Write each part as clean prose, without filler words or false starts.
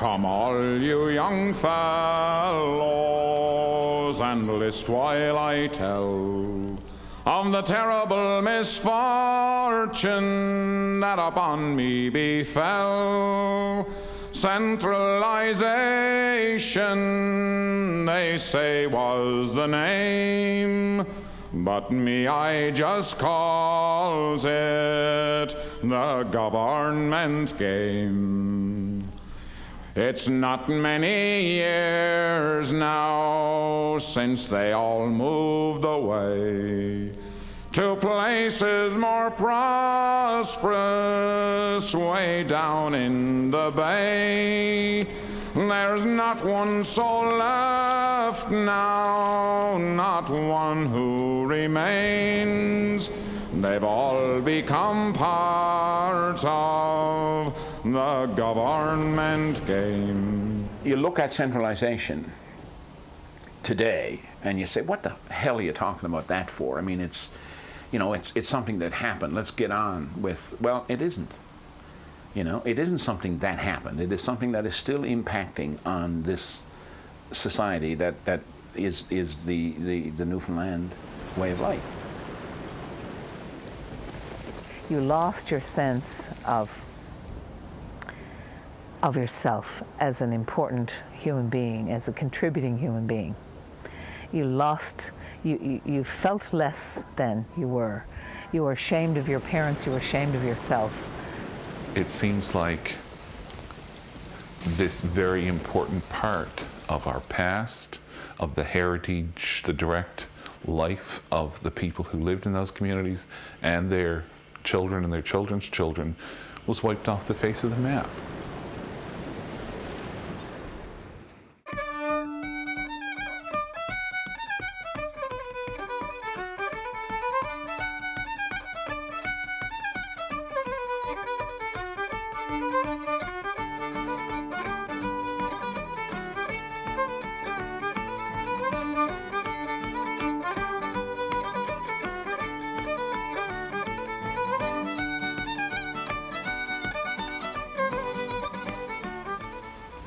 Come all you young fellows, and list while I tell of the terrible misfortune that upon me befell. Centralization, they say, was the name, but me, I just calls it the government game. It's not many years now since they all moved away to places more prosperous way down in the bay. There's not one soul left now, not one who remains. They've all become part of the government game. You look at centralization today and you say, what the hell are you talking about that for? I mean, it's something that happened. Let's get on with, well, it isn't. It isn't something that happened. It is something that is still impacting on this society that is the Newfoundland way of life. You lost your sense of yourself as an important human being, as a contributing human being. You felt less than you were. You were ashamed of your parents, you were ashamed of yourself. It seems like this very important part of our past, of the heritage, the direct life of the people who lived in those communities and their children and their children's children, was wiped off the face of the map.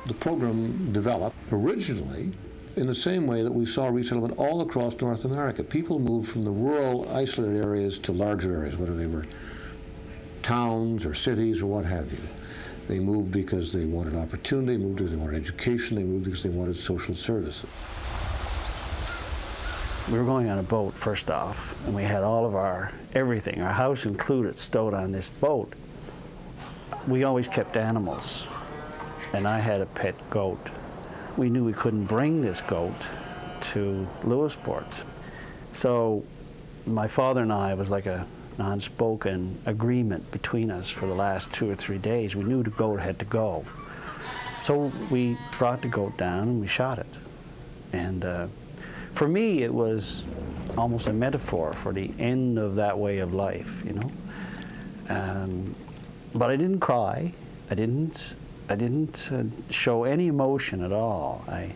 The program developed originally in the same way that we saw resettlement all across North America. People moved from the rural, isolated areas to larger areas, whether they were towns or cities or what have you. They moved because they wanted opportunity, they moved because they wanted education, they moved because they wanted social services. We were going on a boat, first off, and we had all of our everything, our house included, stowed on this boat. We always kept animals, and I had a pet goat. We knew we couldn't bring this goat to Lewisport. So my father and I, it was like a non-spoken agreement between us for the last 2 or 3 days. We knew the goat had to go. So we brought the goat down and we shot it. And for me, it was almost a metaphor for the end of that way of life, you know. But I didn't cry. I didn't show any emotion at all. I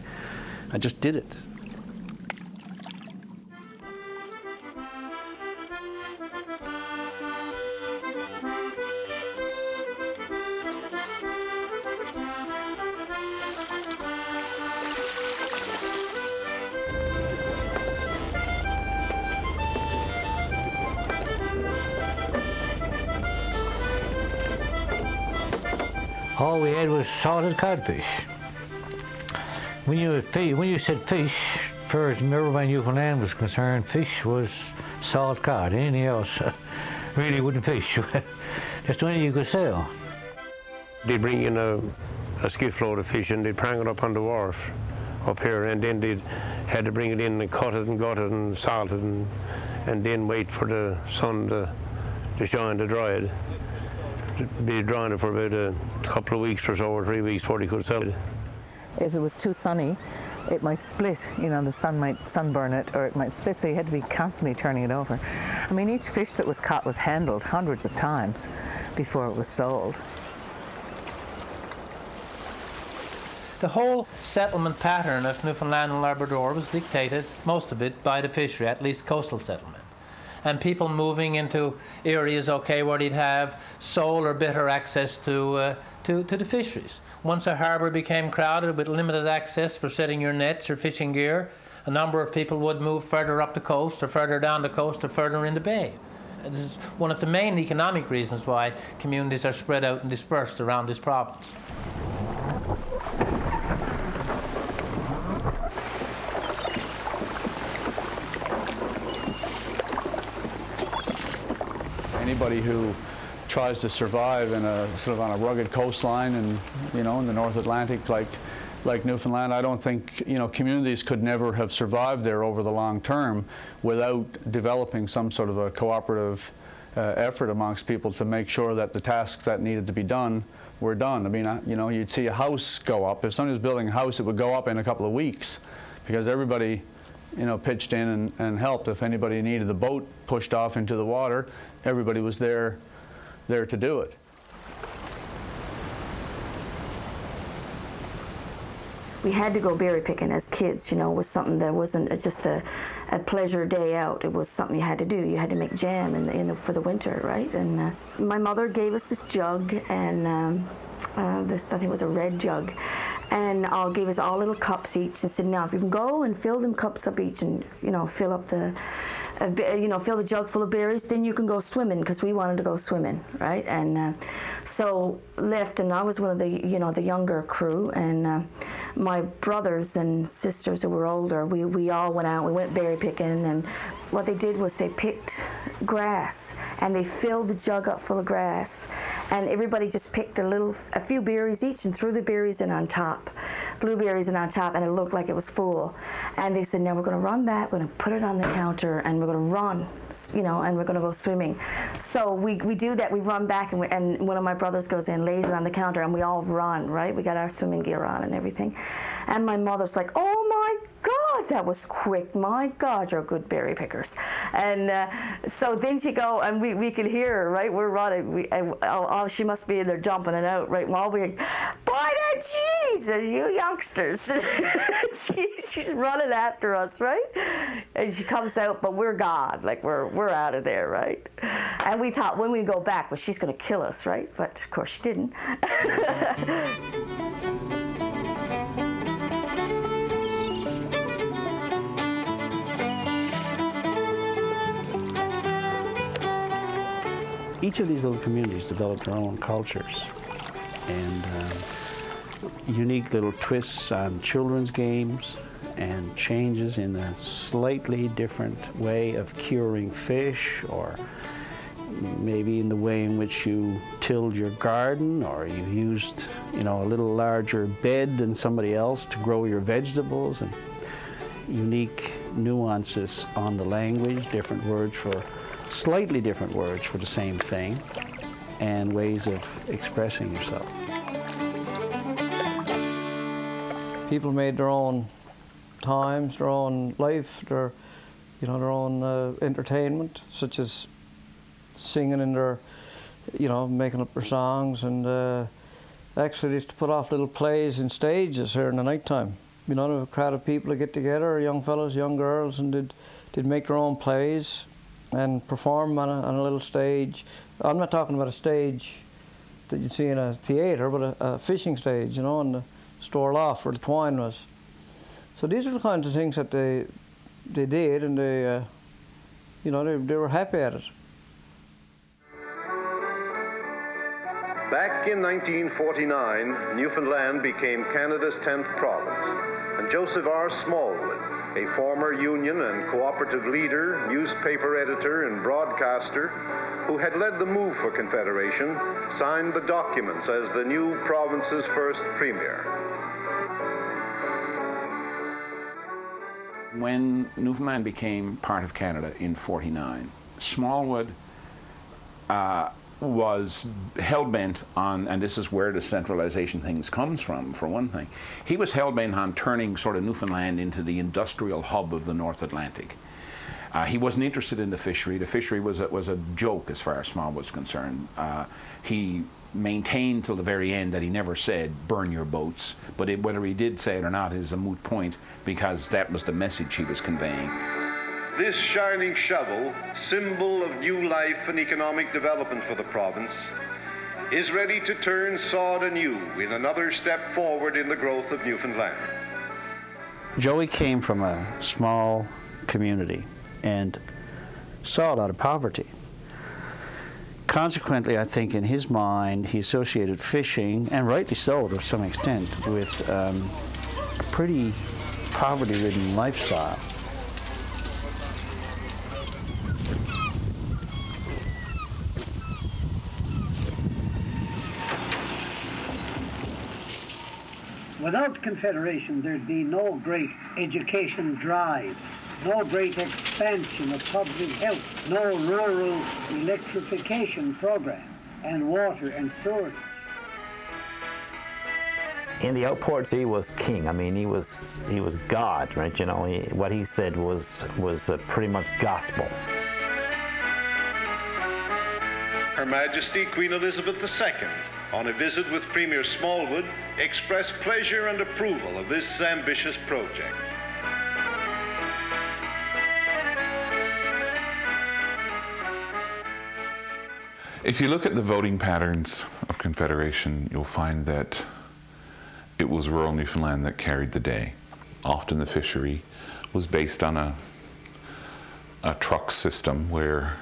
just did it. All we had was salted codfish. When you said fish, as far as everybody in Newfoundland was concerned, fish was salt cod. Anything else really wouldn't fish. That's the only you could sell. They'd bring in a skiff load of fish and they'd prang it up on the wharf up here, and then they had to bring it in and cut it and gut it and salt it and then wait for the sun to shine to dry it. Be drying it for about a couple of weeks or so, or 3 weeks before they could sell it. If it was too sunny, it might split, you know, the sun might sunburn it, or it might split, so you had to be constantly turning it over. I mean, each fish that was caught was handled hundreds of times before it was sold. The whole settlement pattern of Newfoundland and Labrador was dictated, most of it, by the fishery, at least coastal settlement. and people moving into areas, okay, where they'd have sole or bitter access to the fisheries. Once a harbour became crowded with limited access for setting your nets or fishing gear, a number of people would move further up the coast or further down the coast or further in the bay. This is one of the main economic reasons why communities are spread out and dispersed around this province. Anybody who tries to survive in a sort of on a rugged coastline and in the North Atlantic like Newfoundland, I don't think communities could never have survived there over the long term without developing some sort of a cooperative effort amongst people to make sure that the tasks that needed to be done were done. I mean, you'd see a house go up. If somebody was building a house, it would go up in a couple of weeks because everybody pitched in and helped. If anybody needed the boat pushed off into the water, everybody was there to do it. We had to go berry picking as kids, it was something that wasn't just a pleasure day out. It was something you had to do. You had to make jam for the winter, right? And my mother gave us this jug, and this, I think it was a red jug, and gave us all little cups each and said, now if you can go and fill them cups up each and, fill up the fill the jug full of berries, then you can go swimming, because we wanted to go swimming, right? And so left, and I was one of the, the younger crew, and my brothers and sisters who were older, we all went out, we went berry picking, and what they did was they picked grass, and they filled the jug up full of grass, and everybody just picked a few berries each and threw the berries in on top, blueberries in on top, and it looked like it was full. And they said, now we're going to run that, we're going to put it on the counter, and we're going to run, and we're going to go swimming. So we do that, we run back, and one of my brothers goes in, lays it on the counter, and we all run, right? We got our swimming gear on and everything. And my mother's like, oh my God, that was quick. My God, you're good berry pickers. And so then she go, and we could hear her, right? We're running. She must be in there jumping it out, right? While we're, by the Jesus, you youngsters. She's running after us, right? And she comes out, but we're gone. Like, we're out of there, right? And we thought when we go back, well, she's going to kill us, right? But of course she didn't. Each of these little communities developed their own cultures and unique little twists on children's games and changes in a slightly different way of curing fish, or maybe in the way in which you tilled your garden, or you used, a little larger bed than somebody else to grow your vegetables, and unique nuances on the language, slightly different words for the same thing, and ways of expressing yourself. People made their own times, their own life, their own entertainment, such as singing in their, making up their songs, and actually they used to put off little plays in stages here in the night time. A crowd of people would get together, young fellas, young girls, and they'd make their own plays and perform on a little stage. I'm not talking about a stage that you'd see in a theatre, but a fishing stage, on the store loft where the twine was. So these are the kinds of things that they did, and they were happy at it. Back in 1949, Newfoundland became Canada's 10th province, and Joseph R. Smallwood, a former union and cooperative leader, newspaper editor, and broadcaster who had led the move for Confederation, signed the documents as the new province's first premier. When Newfoundland became part of Canada in 1949, Smallwood was hell-bent on, and this is where the centralization things comes from, for one thing, he was hell-bent on turning sort of Newfoundland into the industrial hub of the North Atlantic. He wasn't interested in the fishery. The fishery was a joke as far as Smallwood was concerned. He maintained till the very end that he never said, burn your boats, but whether he did say it or not is a moot point, because that was the message he was conveying. this shining shovel, symbol of new life and economic development for the province, is ready to turn sod anew in another step forward in the growth of Newfoundland. Joey came from a small community and saw a lot of poverty. Consequently, I think in his mind, he associated fishing, and rightly so to some extent, with a pretty poverty-ridden lifestyle. Without Confederation, there'd be no great education drive, no great expansion of public health, no rural electrification program, and water and sewerage. In the outports, he was king. I mean, he was God, right? You know, what he said was pretty much gospel. Her Majesty Queen Elizabeth II, on a visit with Premier Smallwood, expressed pleasure and approval of this ambitious project. If you look at the voting patterns of Confederation, you'll find that it was rural Newfoundland that carried the day. Often the fishery was based on a truck system where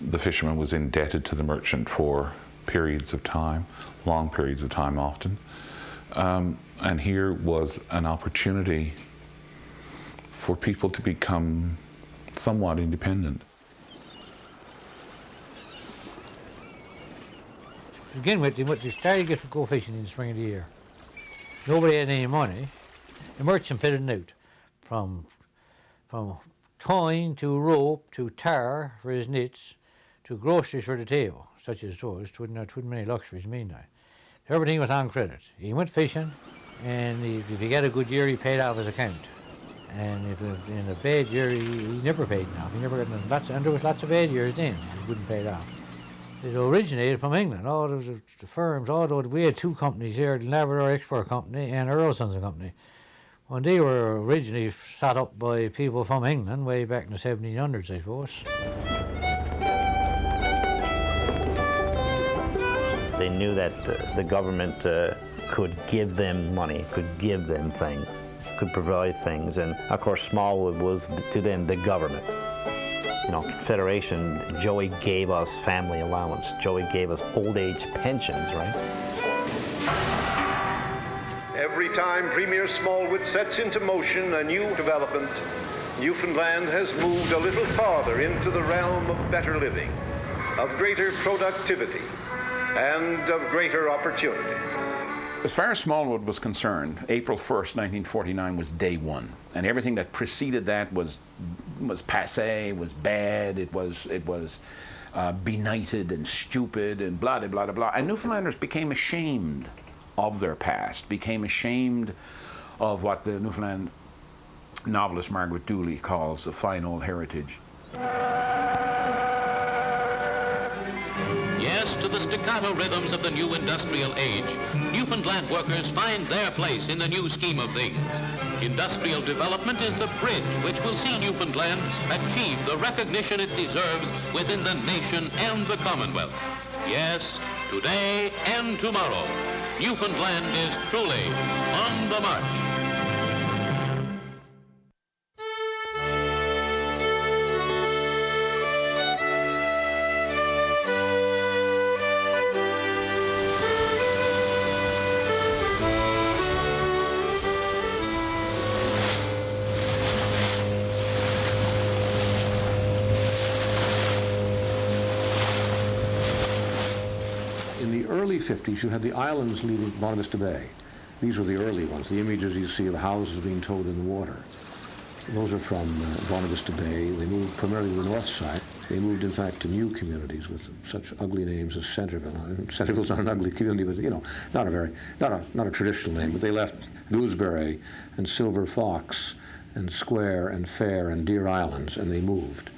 the fisherman was indebted to the merchant for periods of time, long periods of time often. And here was an opportunity for people to become somewhat independent. To begin with, they started to go fishing in the spring of the year. Nobody had any money. The merchant fitted out from twine to rope to tar for his nets to groceries for the table, such as those. Twouldn't many luxuries meantime. Everything was on credit. He went fishing, and if he got a good year, he paid off his account. And if in a bad year, he never paid enough. He never got enough. And there was lots of bad years then. He wouldn't pay it off. It originated from England. All those the firms, although we had two companies here, the Labrador Export Company and Earl Sons Company. When they were originally set up by people from England, way back in the 1700s, I suppose. They knew that the government could give them money, could give them things, could provide things, and of course Smallwood was to them the government. You know, Confederation, Joey gave us family allowance, Joey gave us old age pensions, right? Every time Premier Smallwood sets into motion a new development, Newfoundland has moved a little farther into the realm of better living, of greater productivity, and of greater opportunity. As far as Smallwood was concerned, April 1st, 1949 was day one, and everything that preceded that was passé, was bad, it was benighted and stupid and blah, blah, blah, blah. And Newfoundlanders became ashamed of their past, became ashamed of what the Newfoundland novelist Margaret Dooley calls the fine old heritage. Yes, to the staccato rhythms of the new industrial age, Newfoundland workers find their place in the new scheme of things. Industrial development is the bridge which will see Newfoundland achieve the recognition it deserves within the nation and the Commonwealth. Yes, today and tomorrow, Newfoundland is truly on the march. In the early 50s, you had the islands leaving Bonavista Vista Bay. These were the early ones. The images you see of houses being towed in the water. Those are from Bonavista Vista Bay. They moved primarily to the north side. They moved, in fact, to new communities with such ugly names as Centreville. Centreville's not an ugly community, but, you know, not a traditional name. But they left Gooseberry and Silver Fox and Square and Fair and Deer Islands, and they moved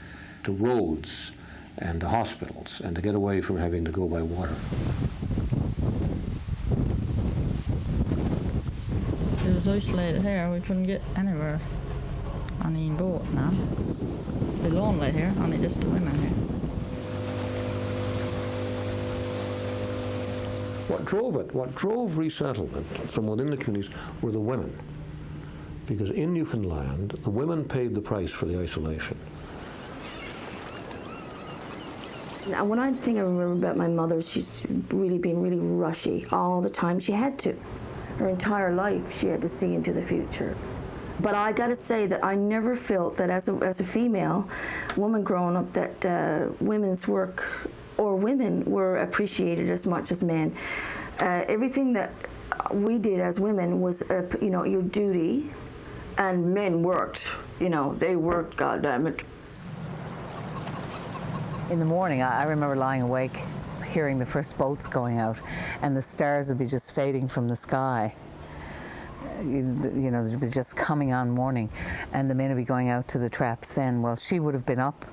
to roads and to hospitals, and to get away from having to go by water. It was isolated here. We couldn't get anywhere. on the boat now. They're lonely here, only just the women here. What drove resettlement from within the communities were the women. Because in Newfoundland, the women paid the price for the isolation. Now, one thing I remember about my mother, she's really been really rushy all the time. She had to. Her entire life, she had to see into the future. But I got to say that I never felt that as a female woman growing up that women's work or women were appreciated as much as men. Everything that we did as women was, you know, your duty, and men worked. You know, they worked, goddammit. In the morning, I remember lying awake, hearing the first boats going out, and the stars would be just fading from the sky. You know, it was just coming on morning, and the men would be going out to the traps then. Well, she would have been up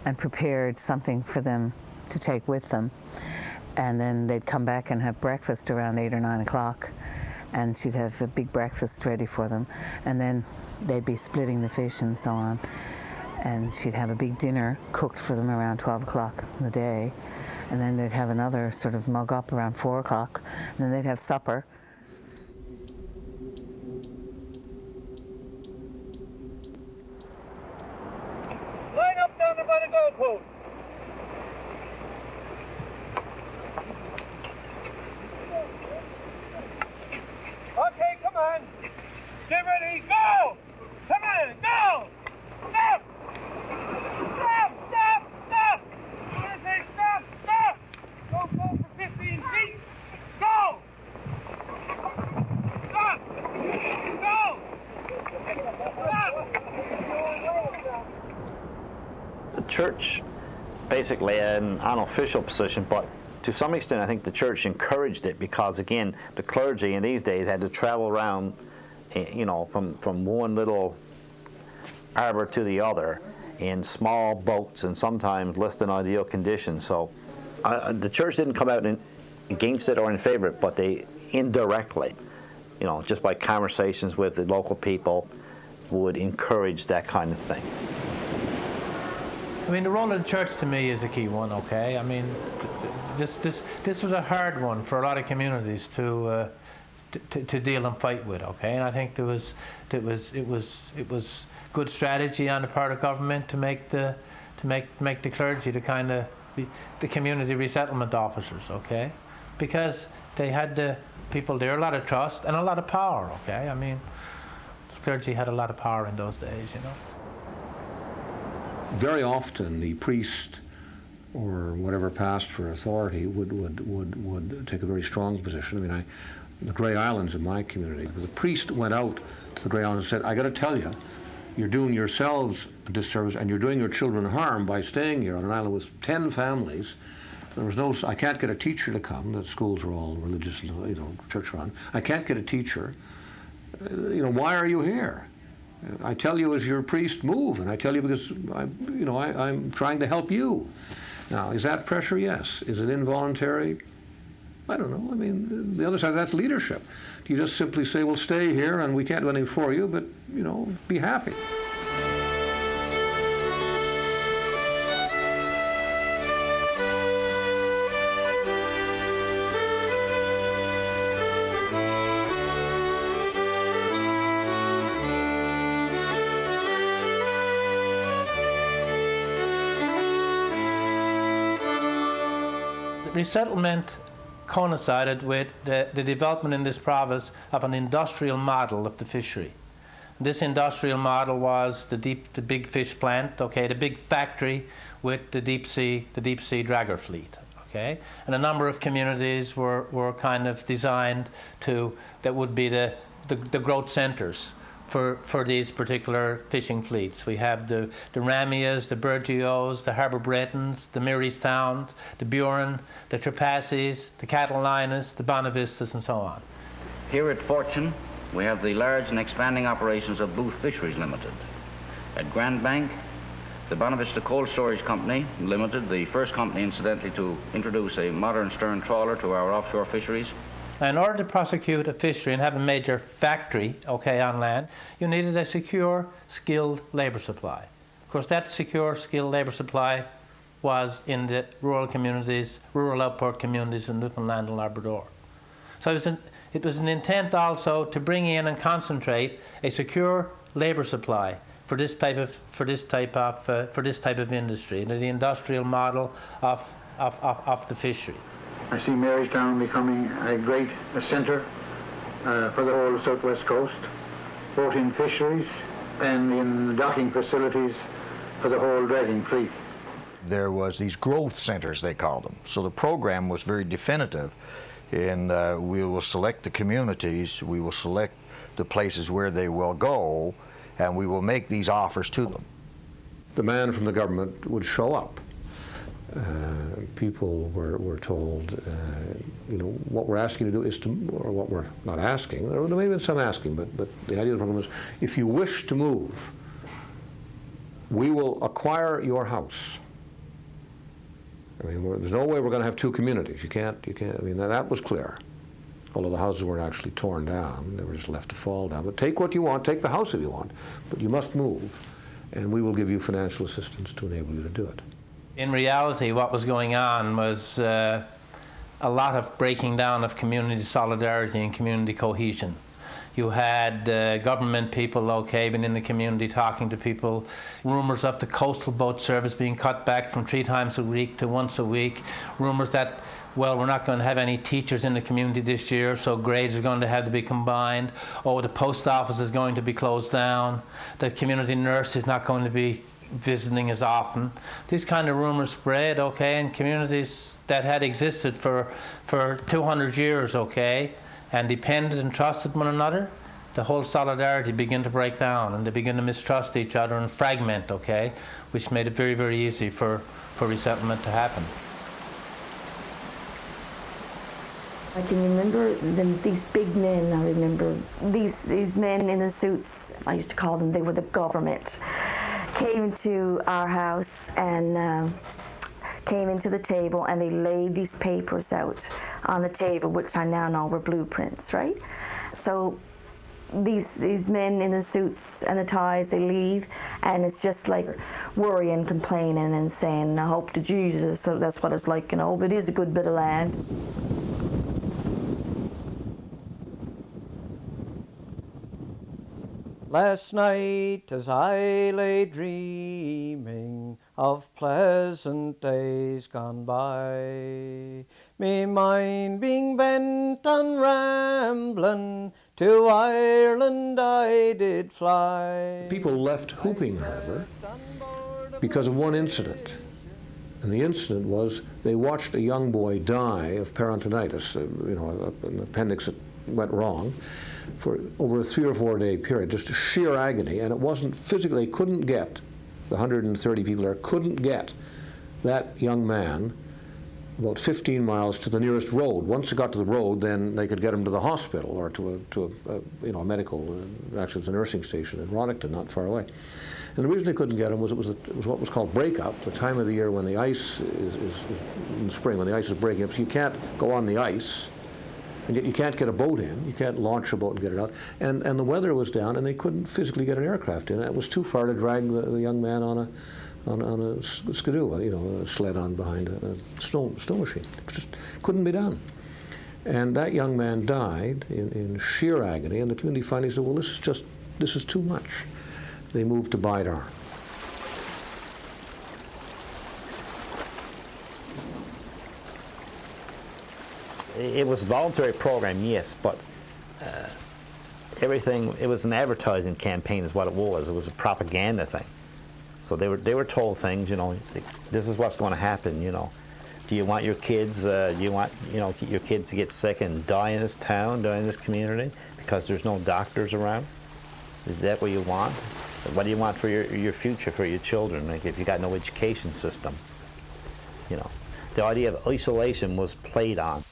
and prepared something for them to take with them, and then they'd come back and have breakfast around 8 or 9 o'clock, and she'd have a big breakfast ready for them, and then they'd be splitting the fish and so on, and she'd have a big dinner cooked for them around 12 o'clock in the day, and then they'd have another sort of mug up around 4 o'clock, and then they'd have supper. Line up down by the goalpost. Okay, come on. Get ready, go! Come on, go! Stop! Stop! Stop! Stop! I want to say stop! Stop! Don't go for 15 feet! Go! Stop! Go! Stop! The church, basically an unofficial position, but to some extent I think the church encouraged it because, again, the clergy in these days had to travel around, you know, from one little arbor to the other in small boats and sometimes less than ideal conditions. So the church didn't come out against it or in favor of it, but they indirectly, you know, just by conversations with the local people, would encourage that kind of thing. I mean, the role of the church to me is a key one, okay? I mean, this was a hard one for a lot of communities to deal and fight with, okay? And I think it was good strategy on the part of government to make the clergy the kind of the community resettlement officers, okay? Because they had the people there a lot of trust and a lot of power, okay? I mean, the clergy had a lot of power in those days, you know. Very often the priest or whatever passed for authority would take a very strong position. I mean, the Grey Islands in my community, the priest went out to the Grey Islands and said, I got to tell you, you're doing yourselves a disservice and you're doing your children harm by staying here on an island with 10 families. There was no, I can't get a teacher to come. The schools are all religious, you know, church run. I can't get a teacher. You know, why are you here? I tell you as your priest, move, and I tell you because I'm trying to help you. Now, is that pressure? Yes. Is it involuntary? I don't know. I mean, the other side, that's leadership. You just simply say, well, stay here, and we can't do anything for you, but, you know, be happy. Resettlement coincided with the development in this province of an industrial model of the fishery. This industrial model was the big fish plant, okay, the big factory with the deep sea dragger fleet, okay, and a number of communities were kind of designed that would be the growth centers for these particular fishing fleets. We have the Ramias, the Burgios, the Harbour Bretons, the Mirrystowns, the Buren, the Trapasses, the Catalinas, the Bonavistas, and so on. Here at Fortune, we have the large and expanding operations of Booth Fisheries Limited. At Grand Bank, the Bonavista Cold Storage Company Limited, the first company, incidentally, to introduce a modern stern trawler to our offshore fisheries. Now, in order to prosecute a fishery and have a major factory, okay, on land, you needed a secure, skilled labour supply. Of course, that secure, skilled labour supply was in the rural communities, rural outport communities in Newfoundland and Labrador. So it was an intent also to bring in and concentrate a secure labour supply for this type of industry, the industrial model of the fishery. I see Marystown becoming a great centre for the whole southwest coast, both in fisheries and in docking facilities for the whole dragging fleet. There was these growth centers, they called them. So the program was very definitive. And we will select the communities, we will select the places where they will go, and we will make these offers to them. The man from the government would show up. People were told, what we're asking you to do is to, or what we're not asking, or there may have been some asking, but the idea of the program was, if you wish to move, we will acquire your house. I mean, there's no way we're going to have two communities. You can't, I mean, that was clear. Although the houses weren't actually torn down, they were just left to fall down. But take what you want, take the house if you want, but you must move, and we will give you financial assistance to enable you to do it. In reality, what was going on was a lot of breaking down of community solidarity and community cohesion. You had government people, okay, been in the community talking to people, rumours of the coastal boat service being cut back from 3 times a week to once a week, rumours that, well, we're not going to have any teachers in the community this year, so grades are going to have to be combined. Oh, the post office is going to be closed down. The community nurse is not going to be visiting as often. These kind of rumours spread, okay, in communities that had existed for 200 years, okay, and depended and trusted one another. The whole solidarity began to break down, and they began to mistrust each other and fragment, okay, which made it very, very easy for resettlement to happen. I can remember these big men. I remember these men in the suits. I used to call them, they were the government. Came to our house and came into the table, and they laid these papers out on the table, which I now know were blueprints, right? So these men in the suits and the ties, they leave, and it's just like worrying, complaining, and saying, I hope to Jesus, so that's what it's like, but it is a good bit of land. Last night as I lay dreaming of pleasant days gone by, me mind being bent on rambling, to Ireland I did fly. People left Hooping Harbour because of one incident. And the incident was they watched a young boy die of peritonitis, an appendix that went wrong, for over a 3 or 4 day period, just a sheer agony. And it wasn't physically, they couldn't get, the 130 people there couldn't get that young man about 15 miles to the nearest road. Once they got to the road, then they could get him to the hospital or to a medical, actually it was a nursing station in Roddickton, not far away. And the reason they couldn't get him was it was what was called breakup, the time of the year when the ice is in the spring, when the ice is breaking up, so you can't go on the ice. And yet you can't get a boat in, you can't launch a boat and get it out. And the weather was down, and they couldn't physically get an aircraft in. It was too far to drag the young man on a skidoo, a sled on behind a snow machine. It just couldn't be done. And that young man died in sheer agony, and the community finally said, well, this is too much. They moved to Bidar. It was a voluntary program, yes, but everything, it was an advertising campaign is what it was. It was a propaganda thing. So they were told things, this is what's going to happen, Do you want your kids, your kids to get sick and die in this town, die in this community because there's no doctors around? Is that what you want? What do you want for your future, for your children, like if you got no education system? The idea of isolation was played on.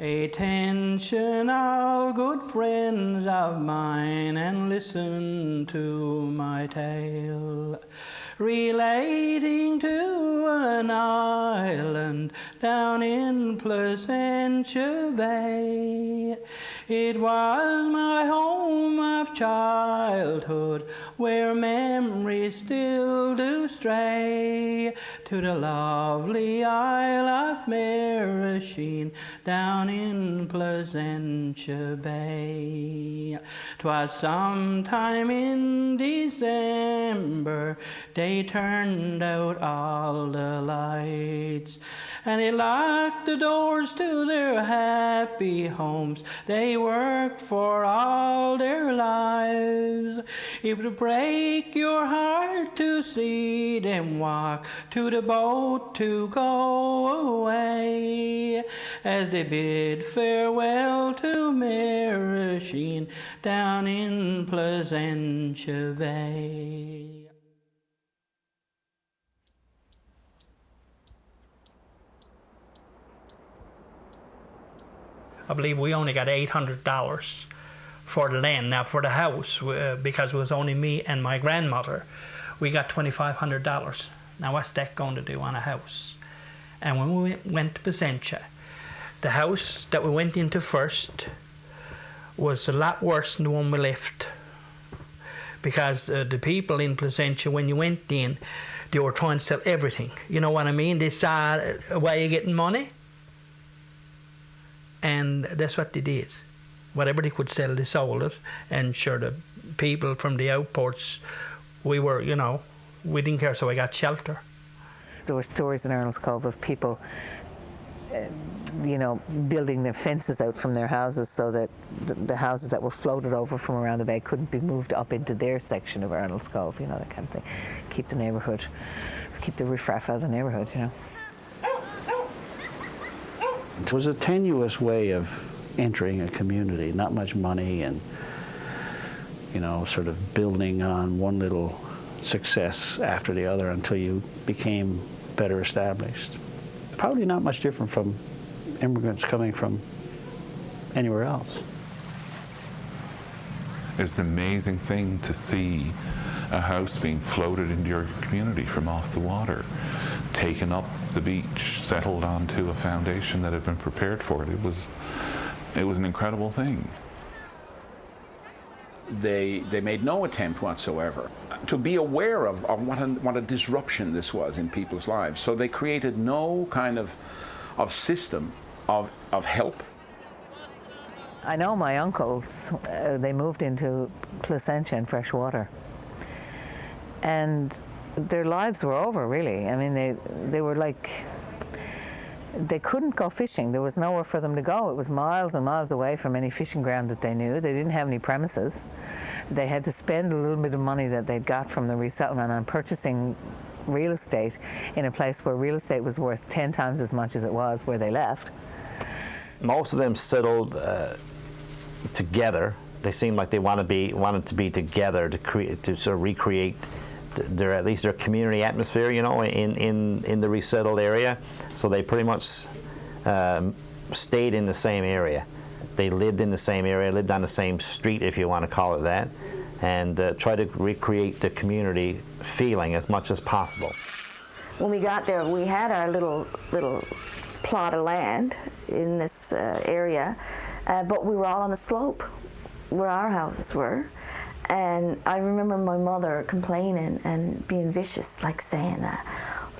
Attention, all good friends of mine, and listen to my tale, relating to an island down in Placentia Bay. It was my home of childhood, where memories still do stray, to the lovely Isle of Marachine down in Placentia Bay. 'Twas sometime in December, they turned out all the lights, and they locked the doors to their happy homes they worked for all their lives. It would break your heart to see them walk to the boat to go away, as they bid farewell to Marachine down in Placentia Bay. I believe we only got $800 for the land. Now for the house, because it was only me and my grandmother, we got $2,500. Now what's that going to do on a house? And when we went to Placentia, the house that we went into first was a lot worse than the one we left, because the people in Placentia, when you went in, they were trying to sell everything. You know what I mean? They saw a way of getting money, and that's what they did. Whatever they could sell, they sold it. And sure, the people from the outports, we were, you know, we didn't care, so we got shelter. There were stories in Arnold's Cove of people, you know, building their fences out from their houses so that the houses that were floated over from around the bay couldn't be moved up into their section of Arnold's Cove, you know, that kind of thing. Keep the neighbourhood, keep the riffraff out of the neighbourhood, you know. It was a tenuous way of entering a community, not much money, and, you know, sort of building on one little success after the other until you became better established. Probably not much different from immigrants coming from anywhere else. It's an amazing thing to see a house being floated into your community from off the water, taken up the beach, settled onto a foundation that had been prepared for it. It was an incredible thing. They made no attempt whatsoever to be aware of what a disruption this was in people's lives. So they created no kind of system of help. I know my uncles, they moved into Placentia in fresh water, and their lives were over, really. I mean, they were like, they couldn't go fishing. There was nowhere for them to go. It was miles and miles away from any fishing ground that they knew. They didn't have any premises. They had to spend a little bit of money that they'd got from the resettlement on purchasing real estate in a place where real estate was worth 10 times as much as it was where they left. Most of them settled together. They seemed like they wanted to be together to sort of recreate at least their community atmosphere, you know, in the resettled area. So they pretty much stayed in the same area. They lived in the same area, lived on the same street, if you want to call it that, and try to recreate the community feeling as much as possible. When we got there, we had our little plot of land in this area, but we were all on the slope where our houses were. And I remember my mother complaining and being vicious, like saying,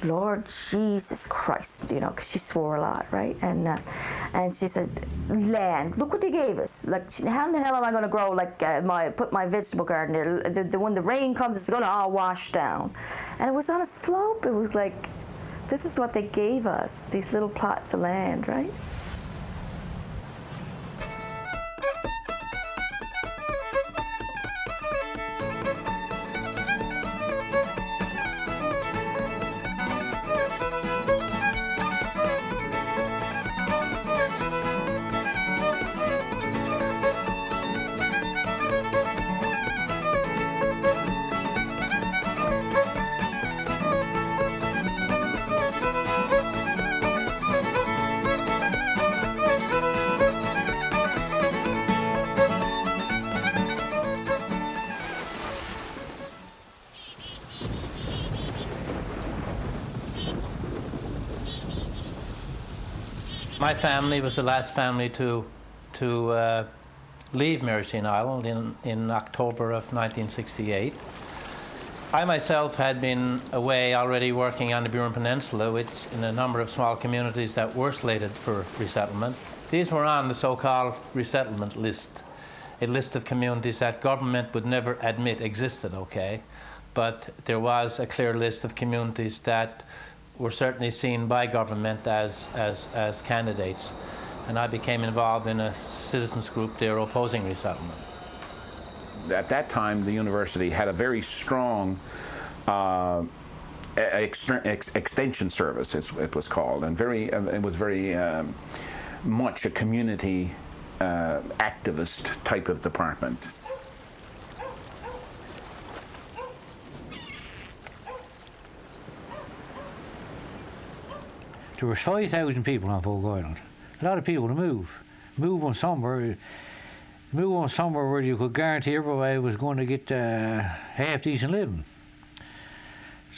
Lord Jesus Christ, you know, because she swore a lot, right? And she said, land, look what they gave us. Like, how in the hell am I going to grow, like, put my vegetable garden there? When the rain comes, it's going to all wash down. And it was on a slope. It was like, this is what they gave us, these little plots of land, right? My family was the last family to leave Mercian Island in October of 1968. I myself had been away already working on the Burin Peninsula, which in a number of small communities that were slated for resettlement. These were on the so-called resettlement list, a list of communities that government would never admit existed, okay? But there was a clear list of communities that were certainly seen by government as candidates. And I became involved in a citizens group there opposing resettlement. At that time, the university had a very strong extension service, it was called, and it was very much a community activist type of department. There was 5,000 people on Folk Island. A lot of people to move on somewhere where you could guarantee everybody was going to get half decent living.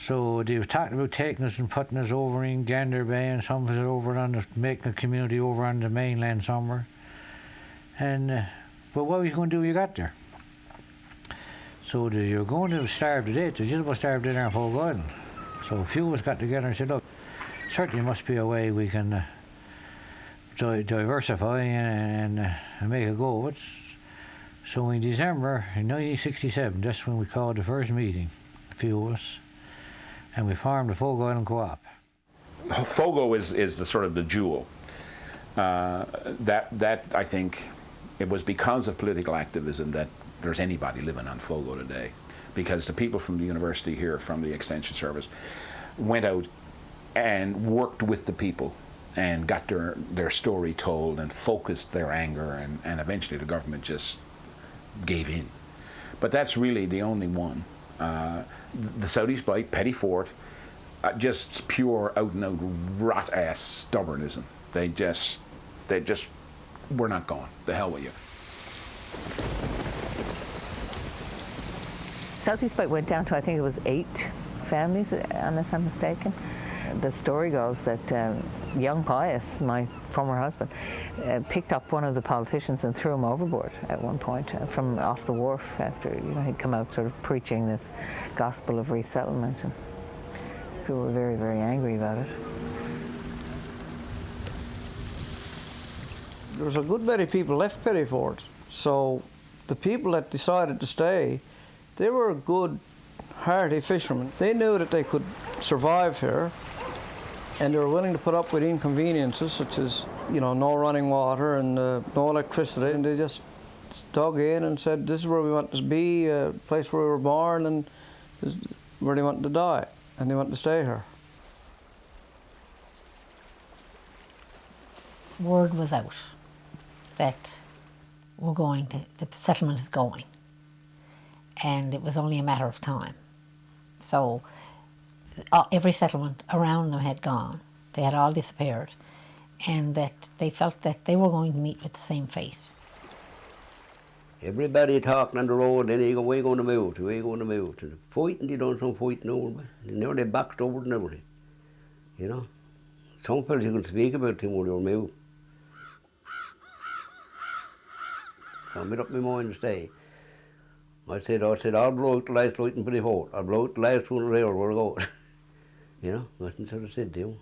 So they were talking about taking us and putting us over in Gander Bay, and some of us over on making a community over on the mainland somewhere. And but what were you going to do when you got there? So you're going to starve to death. There's just about starved to death on Folk Island. So a few of us got together and said, look, certainly must be a way we can diversify and make a go of it. So in December in 1967, that's when we called the first meeting, a few of us, and we formed the Folk Island Co-op. Fogo is the sort of the jewel. That I think it was because of political activism that there's anybody living on Fogo today, because the people from the university here, from the Extension Service, went out and worked with the people and got their story told and focused their anger, and eventually the government just gave in. But that's really the only one. The Southeast Bight, Petty Fort, just pure out and out rot ass stubbornism. They just we're not going. The hell with you. Southeast Bight went down to, I think it was 8 families, unless I'm mistaken. The story goes that young Pius, my former husband, picked up one of the politicians and threw him overboard at one point from off the wharf after he'd come out sort of preaching this gospel of resettlement, and people were very, very angry about it. There was a good many people left Petty Fort, so the people that decided to stay, they were good, hardy fishermen. They knew that they could survive here, and they were willing to put up with inconveniences such as, no running water and no electricity, and they just dug in and said, this is where we want to be, a place where we were born, and this is where they wanted to die, and they wanted to stay here. Word was out that the settlement is going, and it was only a matter of time. So every settlement around them had gone. They had all disappeared, and that they felt that they were going to meet with the same fate. Everybody talking on the road, then they go, we're going to move, we're going to move. And fighting, they done some fighting over, but they backed over and everything. Some fellas you can speak about them when they were moved. So I made up my mind to stay. I said, I'll blow out the last light in Petty Fort. I'll blow out the last one there where I go. That's what I said to him.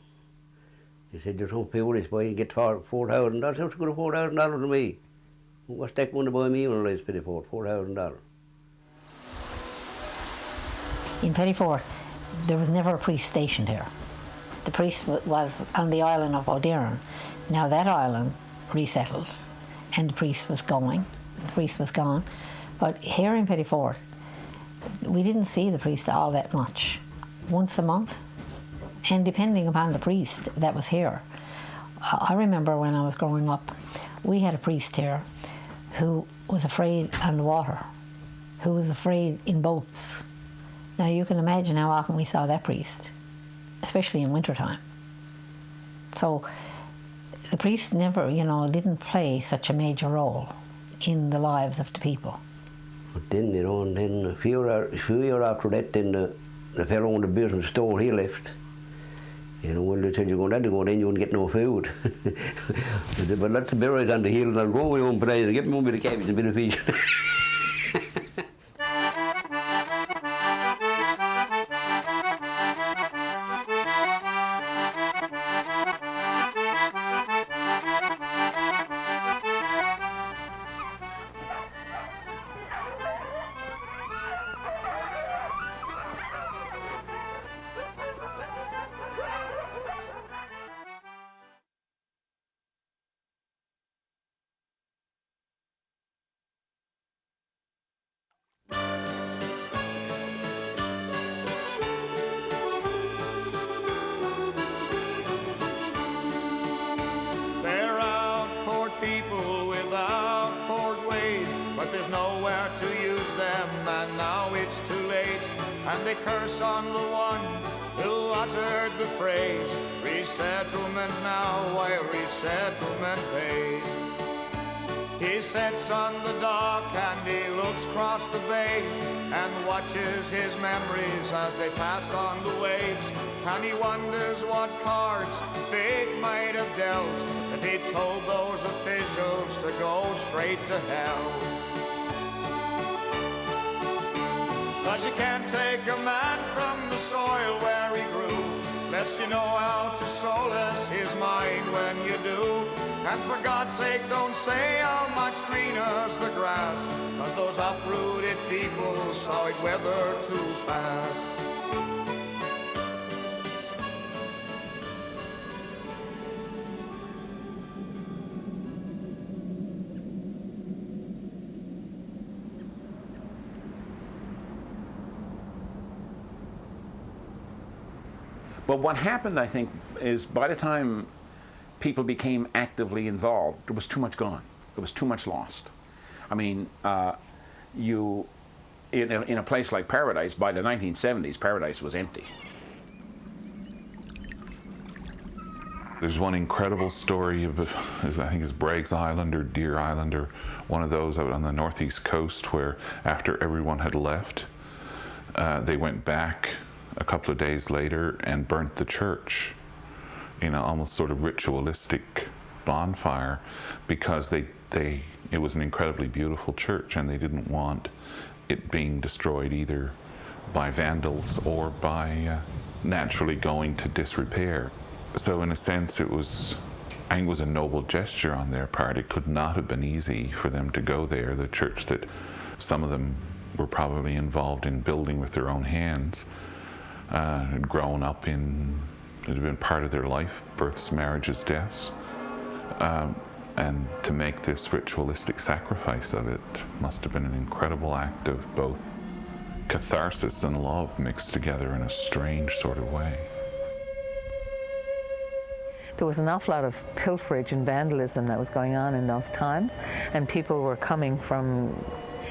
He said, you're some foolish boy, you get $4,000. How's it going to $4,000 to me? What's that going to buy me when I last Petty Fort? $4,000. In Petty Fort, there was never a priest stationed here. The priest was on the island of O'Dearn. Now that island resettled, and the priest was going. The priest was gone. But here in Petty Fort, we didn't see the priest all that much. Once a month, and depending upon the priest that was here. I remember when I was growing up, we had a priest here who was afraid on the water, who was afraid in boats. Now you can imagine how often we saw that priest, especially in wintertime. So the priest never, didn't play such a major role in the lives of the people. But then, and then a few years after that, then the fellow on the business store, he left. You know, when they tell you go down, you won't get no food. I said, but let's be right on the hill and I'll go away home today and get me one bit of cabbage and a bit of fish. They're outport people without port ways, but there's nowhere to use them, and now it's too late. And they curse on the one who uttered the phrase, resettlement now, while resettlement pays. He sits on the dock and he looks across the bay and watches his memories as they pass on the waves. And he wonders what cards fate might have dealt if he told those officials to go straight to hell. 'Cause you can't take a man from the soil where he grew, lest you know how to solace his mind when you do. And for God's sake, don't say how much greener's the grass, 'cause those uprooted people saw it wither too fast. But what happened, I think, is by the time people became actively involved, there was too much gone. There was too much lost. I mean, in a place like Paradise, by the 1970s, Paradise was empty. There's one incredible story of, I think it's Bragg's Island or Deer Island or one of those out on the northeast coast, where after everyone had left, they went back a couple of days later and burnt the church in an almost sort of ritualistic bonfire, because it was an incredibly beautiful church and they didn't want it being destroyed either by vandals or by naturally going to disrepair. So in a sense I think it was a noble gesture on their part. It could not have been easy for them to go there. The church that some of them were probably involved in building with their own hands, had grown up in, it had been part of their life, births, marriages, deaths, and to make this ritualistic sacrifice of it must have been an incredible act of both catharsis and love mixed together in a strange sort of way. There was an awful lot of pilferage and vandalism that was going on in those times, and people were coming from,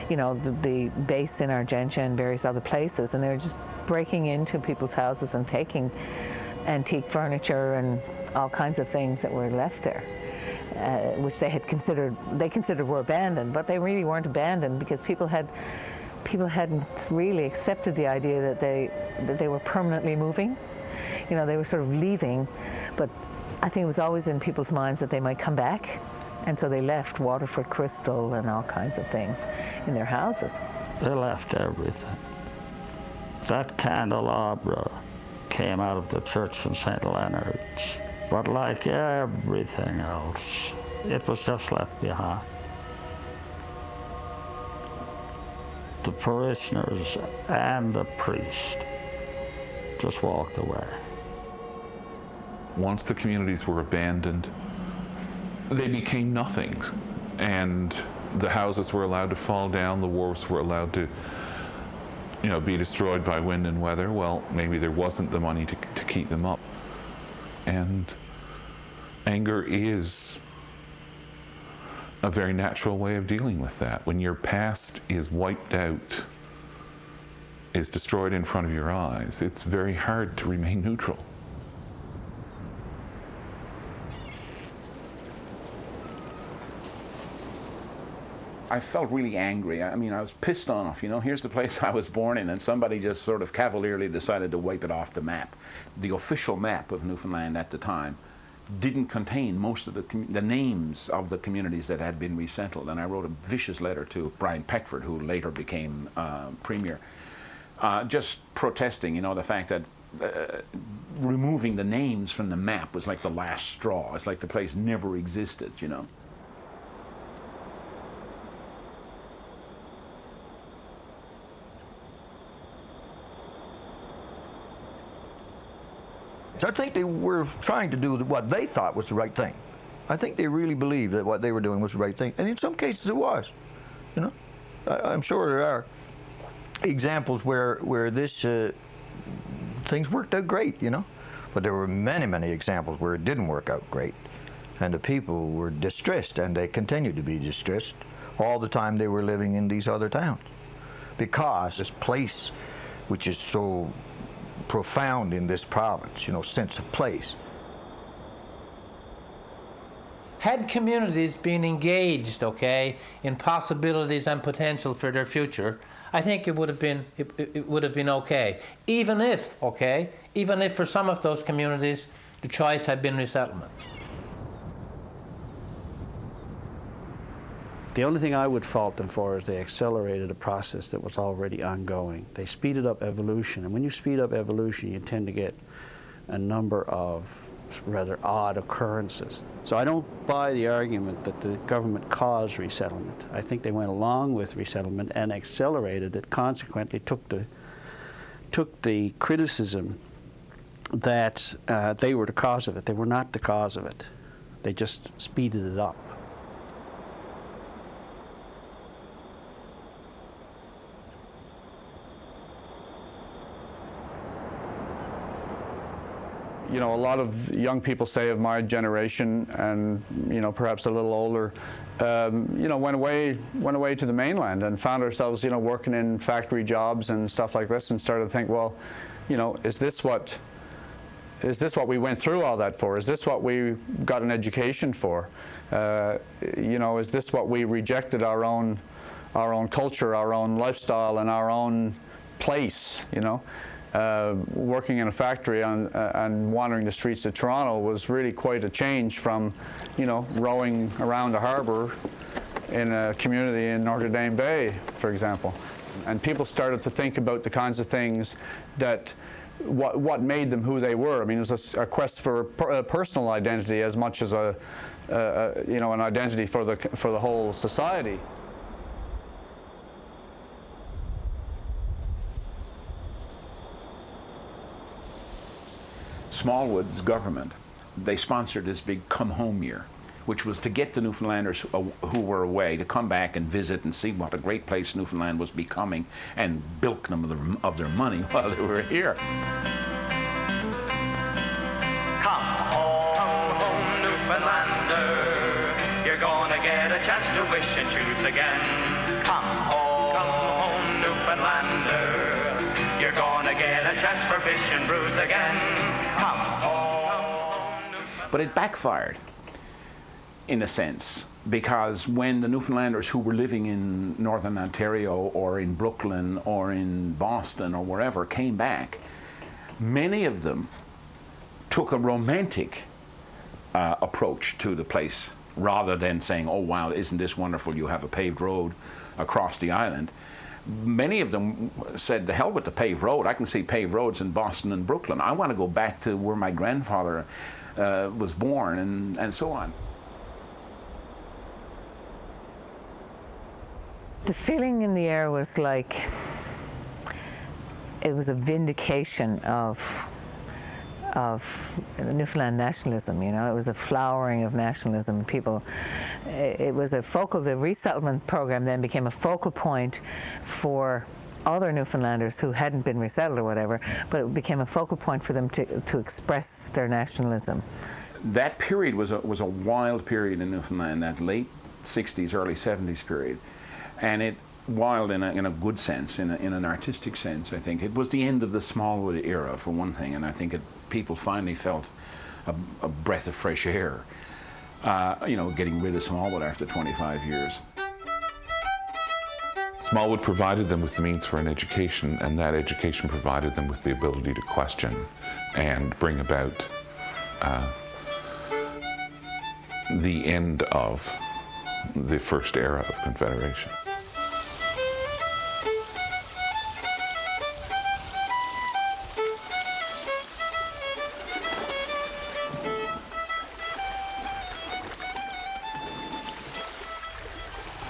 you know, the base in Argentia and various other places, and they were just breaking into people's houses and taking antique furniture and all kinds of things that were left there, which they considered were abandoned, but they really weren't abandoned, because people hadn't really accepted the idea that they were permanently moving. You know, they were sort of leaving, but I think it was always in people's minds that they might come back, and so they left Waterford crystal and all kinds of things in their houses. They left everything. That candelabra came out of the church in St. Leonard's, but like everything else, it was just left behind. The parishioners and the priest just walked away. Once the communities were abandoned, they became nothings, and the houses were allowed to fall down, the wharves were allowed to, you know, be destroyed by wind and weather. Well, maybe there wasn't the money to keep them up. And anger is a very natural way of dealing with that. When your past is wiped out, is destroyed in front of your eyes, it's very hard to remain neutral. I felt really angry. I mean, I was pissed off. You know, here's the place I was born in, and somebody just sort of cavalierly decided to wipe it off the map. The official map of Newfoundland at the time didn't contain most of the names of the communities that had been resettled, and I wrote a vicious letter to Brian Peckford, who later became premier, just protesting, you know, the fact that removing the names from the map was like the last straw. It's like the place never existed, you know. I think they were trying to do what they thought was the right thing. I think they really believed that what they were doing was the right thing, and in some cases it was. You know, I'm sure there are examples where this things worked out great. You know, but there were many examples where it didn't work out great, and the people were distressed, and they continued to be distressed all the time they were living in these other towns, because this place, which is so profound in this province, you know, sense of place. Had communities been engaged, okay, in possibilities and potential for their future, I think it would have been okay. Even if for some of those communities the choice had been resettlement. The only thing I would fault them for is they accelerated a process that was already ongoing. They speeded up evolution, and when you speed up evolution, you tend to get a number of rather odd occurrences. So I don't buy the argument that the government caused resettlement. I think they went along with resettlement and accelerated it, consequently took the criticism that they were the cause of it. They were not the cause of it. They just speeded it up. You know, a lot of young people say of my generation, and you know, perhaps a little older, you know, went away to the mainland and found ourselves, you know, working in factory jobs and stuff like this, and started to think, well, you know, is this what we went through all that for? Is this what we got an education for? You know, is this what we rejected our own culture, our own lifestyle, and our own place? You know. Working in a factory and wandering the streets of Toronto was really quite a change from, you know, rowing around the harbour in a community in Notre Dame Bay, for example. And people started to think about the kinds of things that, what made them who they were. I mean, it was a quest for a personal identity as much as you know, an identity for the whole society. Smallwood's government, they sponsored this big come home year, which was to get the Newfoundlanders who were away to come back and visit and see what a great place Newfoundland was becoming, and bilk them of their money while they were here. Come home, Newfoundlander, you're gonna get a chance to wish and choose again. Come home, Newfoundlander, you're gonna get a chance for fish and brews again. But it backfired, in a sense, because when the Newfoundlanders who were living in Northern Ontario or in Brooklyn or in Boston or wherever came back, many of them took a romantic approach to the place, rather than saying, oh wow, isn't this wonderful, you have a paved road across the island. Many of them said, the hell with the paved road, I can see paved roads in Boston and Brooklyn. I want to go back to where my grandfather was born, and so on. The feeling in the air was like it was a vindication of Newfoundland nationalism. You know, it was a flowering of nationalism. People, it was the resettlement program then became a focal point for other Newfoundlanders who hadn't been resettled or whatever, but it became a focal point for them to express their nationalism. That period was a wild period in Newfoundland, that late 60s, early 70s period. And it wild in a good sense, in an artistic sense, I think. It was the end of the Smallwood era, for one thing, and I think people finally felt a breath of fresh air, you know, getting rid of Smallwood after 25 years. Smallwood provided them with the means for an education, and that education provided them with the ability to question and bring about the end of the first era of Confederation.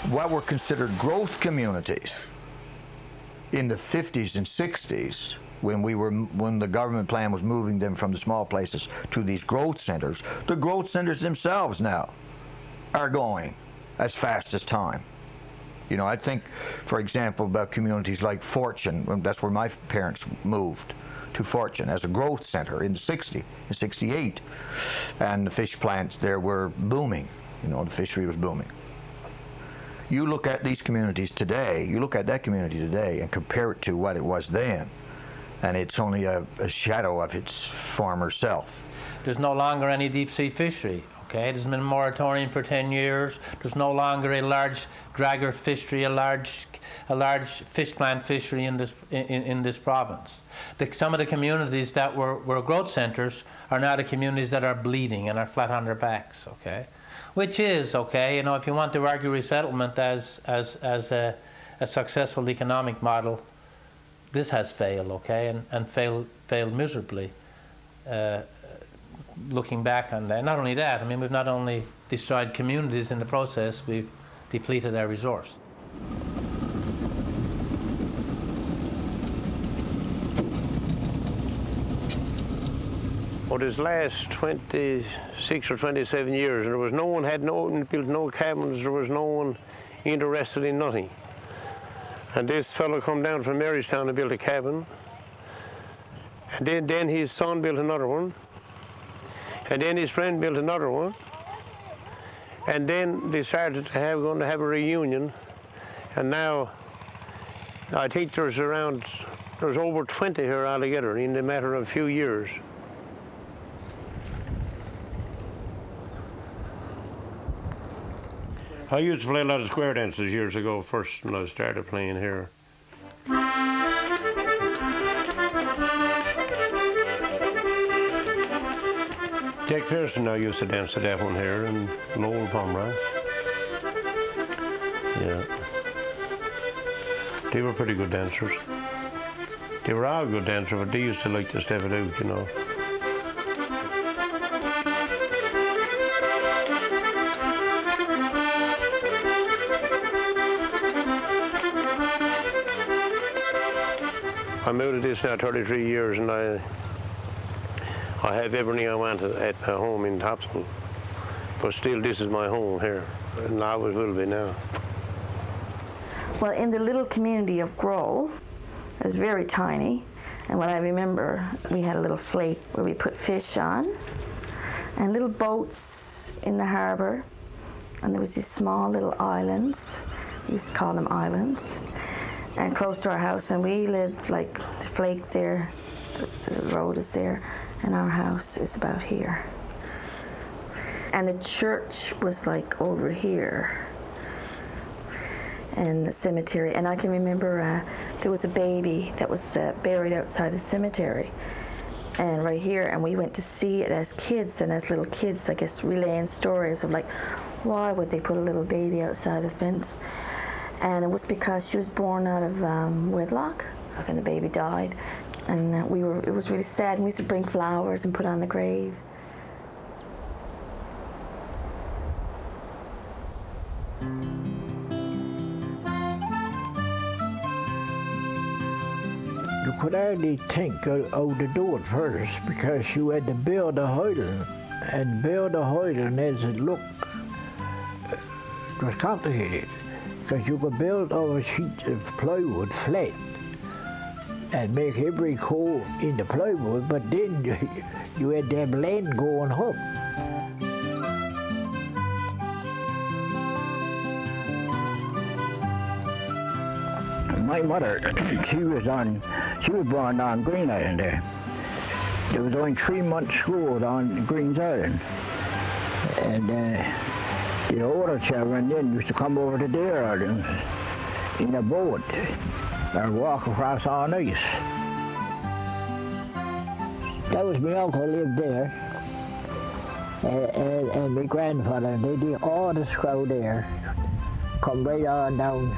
What were considered growth communities in the 50s and 60s, when the government plan was moving them from the small places to these growth centers, the growth centers themselves now are going as fast as time. You know, I think, for example, about communities like Fortune. That's where my parents moved, to Fortune as a growth center in '60 and '68, and the fish plants there were booming. You know, the fishery was booming. You look at these communities today, you look at that community today and compare it to what it was then, and it's only a shadow of its former self. There's no longer any deep sea fishery, okay? There's been a moratorium for 10 years. There's no longer a large dragger fishery, a large fish plant fishery in this province. Some of the communities that were growth centers are now the communities that are bleeding and are flat on their backs, okay? Which is, okay, you know, if you want to argue resettlement as a successful economic model, this has failed, okay, and failed miserably. Looking back on that, not only that, I mean, we've not only destroyed communities in the process, we've depleted our resource. For this last 26 or 27 years, there was no one built no cabins, there was no one interested in nothing. And this fellow come down from Marystown and built a cabin. And then his son built another one. And then his friend built another one. And then they started going to have a reunion. And now I think there's over 20 here altogether in the matter of a few years. I used to play a lot of square dances years ago, first when I started playing here. Jack Pearson now used to dance to that one here in Lowell Pomeroy. Yeah. They were pretty good dancers. They were all good dancers, but they used to like to step it out, you know. I'm out of this now 33 years, and I have everything I want at my home in Topsville. But still, this is my home here, and I always will be now. Well, in the little community of Grow, it was very tiny, and what I remember, we had a little flake where we put fish on, and little boats in the harbor, and there was these small little islands. We used to call them islands. And close to our house, and we lived like the flake there, the road is there, and our house is about here. And the church was like over here, and the cemetery. And I can remember there was a baby that was buried outside the cemetery, and right here, and we went to see it as kids, and as little kids, I guess, relaying stories of like, why would they put a little baby outside the fence? And it was because she was born out of wedlock, and the baby died. And it was really sad, and we used to bring flowers and put on the grave. You could hardly think how to do it first, because you had to build a hoidle, and build a hoidle as it looked, it was complicated. Because you could build over sheets of plywood flat and make every hole in the plywood, but then you had to have land going up. My mother, she was born on Green Island there. There was only 3 months school on Green's Island. And the older children then used to come over to their island. in a boat and walk across on ice. That was my uncle lived there, and my grandfather, and they did all the scroll there, come right on down.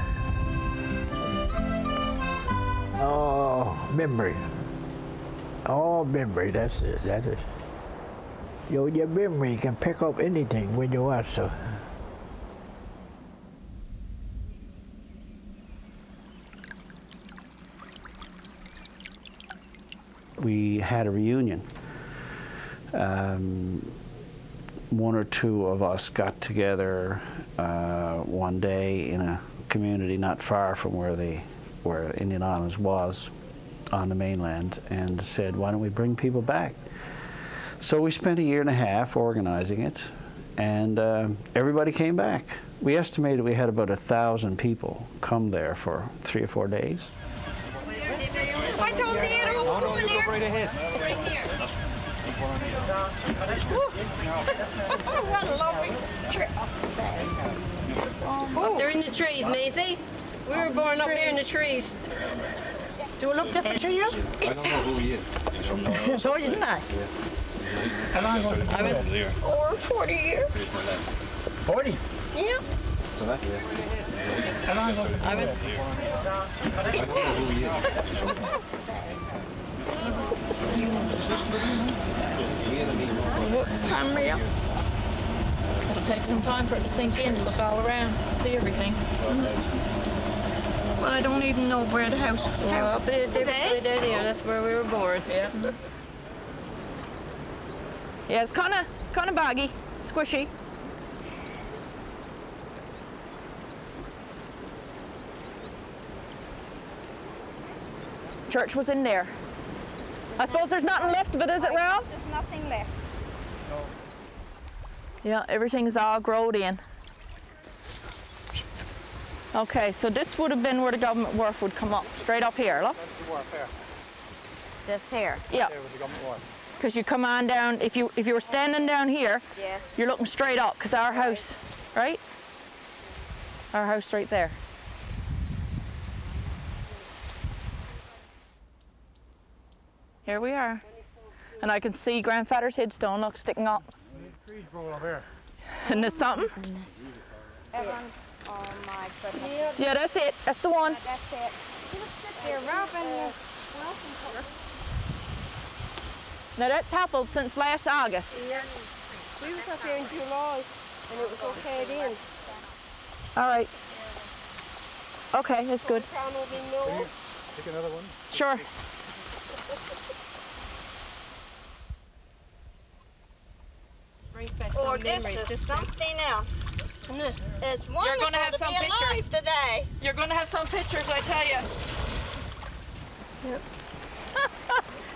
Oh, memory. Oh, memory, that's it, that is. Your memory can pick up anything when you want to. We had a reunion. One or two of us got together one day in a community not far from where Indian Islands was on the mainland, and said, why don't we bring people back? So we spent 1.5 years organizing it, and everybody came back. We estimated we had about 1,000 people come there for 3 or 4 days. I told Dad, oh, go in there. Right ahead. Right here. What a lovely trip. Up there in the trees, Maisie. We were born up there in the trees. Do it look different to you? I don't know who he is. So didn't I? How long ago? I was over 40 years. 40? Yeah. So that's it. How long ago? I was. I don't know who he is. Looks unreal. It'll take some time for it to sink in and look all around, see everything. Well, I don't even know where the house is. Well, up there, that's where we were born. Yeah. Yeah, it's kind of boggy, squishy. Church was in there. I suppose there's nothing left of it, is it, Ralph? There's nothing left. Yeah, everything's all growed in. Okay, so this would have been where the government wharf would come up, straight up here, look. That's the wharf here. This here? Yeah. There was the government wharf. Because you come on down, if you were standing down here, yes, you're looking straight up, because our house, right? Our house right there. Here we are. And I can see grandfather's headstone, look, sticking up. Trees growing up here. And there's something? Everyone's, oh my goodness. Yeah, that's it. That's the one. That's it. You're rubbing your welcome. Now that toppled since last August. Yeah. We was up here in July and it was okay then. All right. Okay, that's good. Take another one? Sure. Or this is something else. It's wonderful You're going to have to some be alive pictures today. You're going to have some pictures, I tell you. Yep.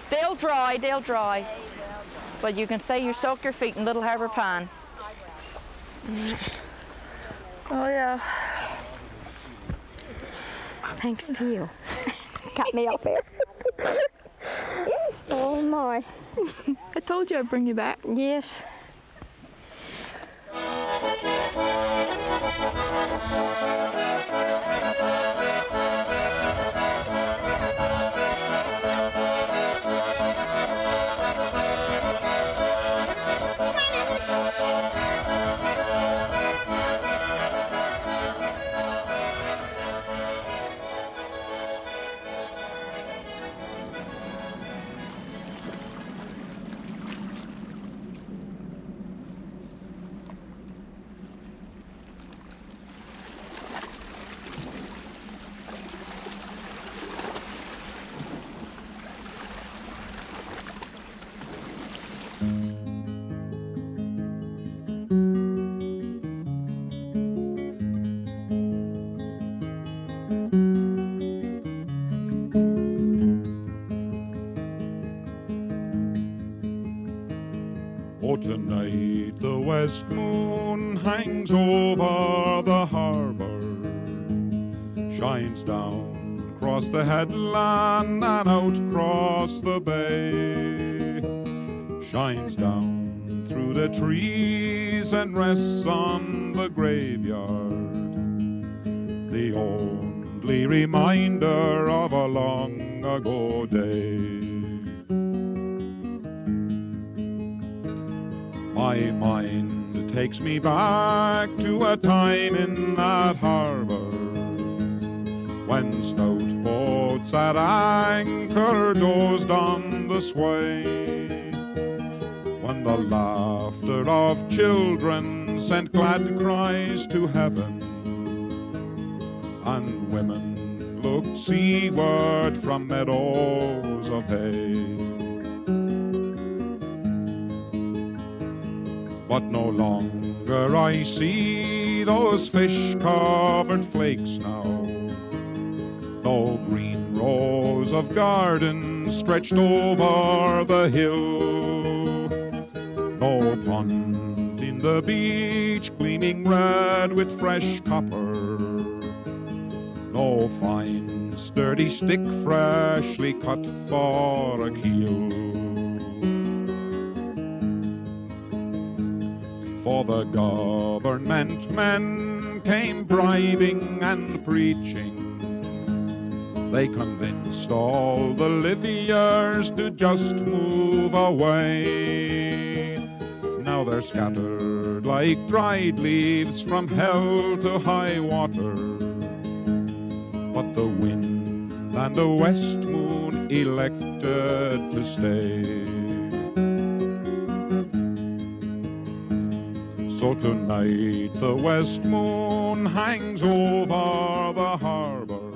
They'll dry, they'll dry. But you can say you soaked your feet in Little Harbor Pond. Oh yeah. Thanks to you. Got me up there. Oh my. I told you I'd bring you back. Yes. Oh, tonight the west moon hangs over the harbour, shines down across the headland and out across the bay, shines down through the trees and rests on the graveyard. The ghostly reminder of a long ago day. My mind takes me back to a time in that harbour when stout boats at anchor dozed on the sway, when the laughter of children sent glad cries to heaven, and women looked seaward from meadows of hay. But no longer I see those fish-covered flakes now, no green rows of gardens stretched over the hill, no pond in the beach gleaming red with fresh copper, no fine sturdy stick freshly cut for a keel. For the government men came bribing and preaching. They convinced all the Livyers to just move away. Now they're scattered like dried leaves from hell to high water. But the wind and the west moon elected to stay. So tonight the west moon hangs over the harbour,